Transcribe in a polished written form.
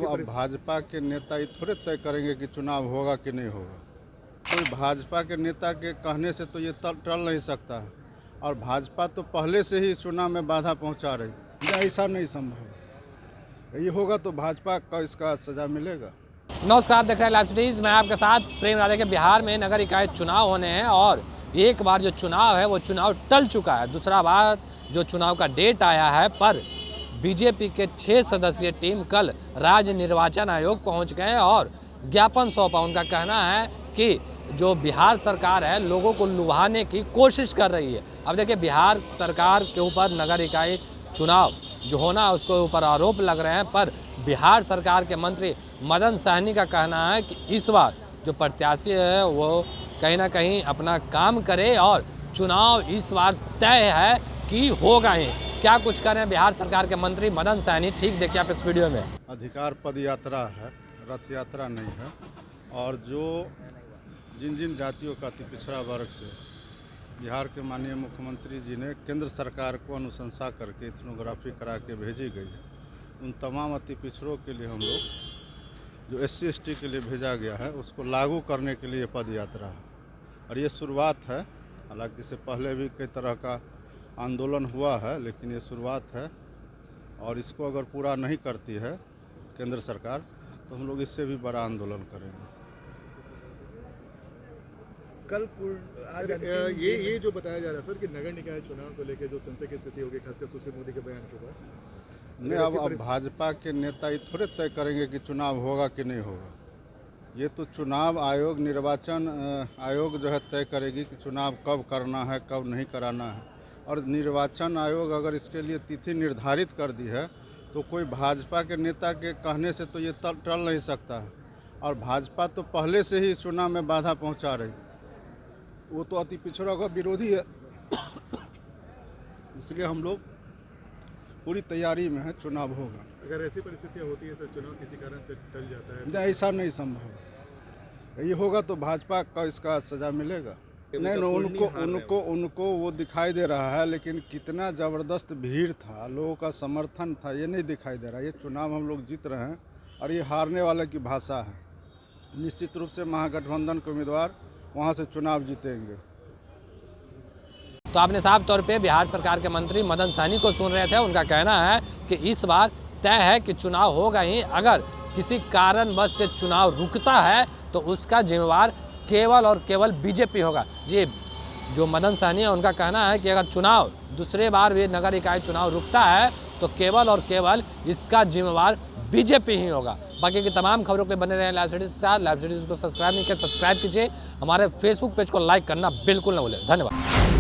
अब भाजपा के नेता ये थोड़े तय करेंगे कि चुनाव होगा कि नहीं होगा। कोई भाजपा के नेता के कहने से तो ये टल नहीं सकता है, और भाजपा तो पहले से ही चुनाव में बाधा पहुंचा रही है। ऐसा नहीं संभव है, ये होगा तो भाजपा का इसका सजा मिलेगा। नमस्कार, देख रहे हैं लाइव सिटीज। मैं आपके साथ प्रेम राधे के। बिहार में नगर इकाई चुनाव होने हैं और एक बार जो चुनाव है वो चुनाव टल चुका है, दूसरा बार जो चुनाव का डेट आया है, पर बीजेपी के 6 सदस्यीय टीम कल राज्य निर्वाचन आयोग पहुंच गए और ज्ञापन सौंपा। उनका कहना है कि जो बिहार सरकार है लोगों को लुभाने की कोशिश कर रही है। अब देखिए, बिहार सरकार के ऊपर नगर इकाई चुनाव जो होना उसके ऊपर आरोप लग रहे हैं, पर बिहार सरकार के मंत्री मदन सहनी का कहना है कि इस बार जो प्रत्याशी है वो कहीं ना कहीं अपना काम करे और चुनाव इस बार तय है कि होगा ही। क्या कुछ कर रहे हैं बिहार सरकार के मंत्री मदन सहनी, ठीक देखिए आप इस वीडियो में। अधिकार पद यात्रा है, रथ यात्रा नहीं है। और जो जिन जिन जातियों का अति पिछड़ा वर्ग से बिहार के माननीय मुख्यमंत्री जी ने केंद्र सरकार को अनुशंसा करके इथनोग्राफी करा के भेजी गई है, उन तमाम अति पिछड़ों के लिए हम लोग जो SC ST के लिए भेजा गया है उसको लागू करने के लिए पद यात्रा है। और ये शुरुआत है, हालांकि इससे पहले भी कई तरह का आंदोलन हुआ है, लेकिन ये शुरुआत है। और इसको अगर पूरा नहीं करती है केंद्र सरकार तो हम लोग इससे भी बड़ा आंदोलन करेंगे। कल आज ये जो बताया जा रहा है सर कि नगर निकाय चुनाव को लेकर जो संशय की स्थिति होगी, खासकर सुशील मोदी के बयान के बाद, नहीं, अब भाजपा के नेता ये थोड़े तय करेंगे कि चुनाव होगा कि नहीं होगा। ये तो चुनाव आयोग, निर्वाचन आयोग जो है तय करेगी कि चुनाव कब करना है, कब नहीं कराना है। और निर्वाचन आयोग अगर इसके लिए तिथि निर्धारित कर दी है तो कोई भाजपा के नेता के कहने से तो ये टल नहीं सकता है। और भाजपा तो पहले से ही चुनाव में बाधा पहुंचा रही, वो तो अति पिछड़ा का विरोधी है। इसलिए हम लोग पूरी तैयारी में है, चुनाव होगा। अगर ऐसी परिस्थितियां होती है सर, चुनाव किसी कारण से टल जाता है, नहीं, ऐसा नहीं संभव है, ये होगा तो भाजपा का इसका सजा मिलेगा। नहीं, उनको वो दिखाई दे रहा है, लेकिन कितना ज़बरदस्त भीड़ था, लोगों का समर्थन था, ये नहीं दिखाई दे रहा। ये चुनाव हम लोग जीत रहे हैं और ये हारने वाले की भाषा है। निश्चित रूप से महागठबंधन के उम्मीदवार वहाँ से चुनाव जीतेंगे। तो आपने साफ तौर पे बिहार सरकार के मंत्री मदन सहनी को सुन रहे थे। उनका कहना है कि इस बार तय है कि चुनाव होगा ही। अगर किसी कारणवश से चुनाव रुकता है तो उसका जिम्मेवार केवल और केवल बीजेपी होगा। जी, जो मदन सहनी है उनका कहना है कि अगर चुनाव दूसरे बार भी नगर इकाई चुनाव रुकता है तो केवल और केवल इसका जिम्मेवार बीजेपी ही होगा। बाकी की तमाम खबरों के बने रहे लाइव सिटीज के साथ। लाइव सिटीज को सब्सक्राइब नहीं किया, सब्सक्राइब कीजिए। हमारे फेसबुक पेज को लाइक करना बिल्कुल न भूलें। धन्यवाद।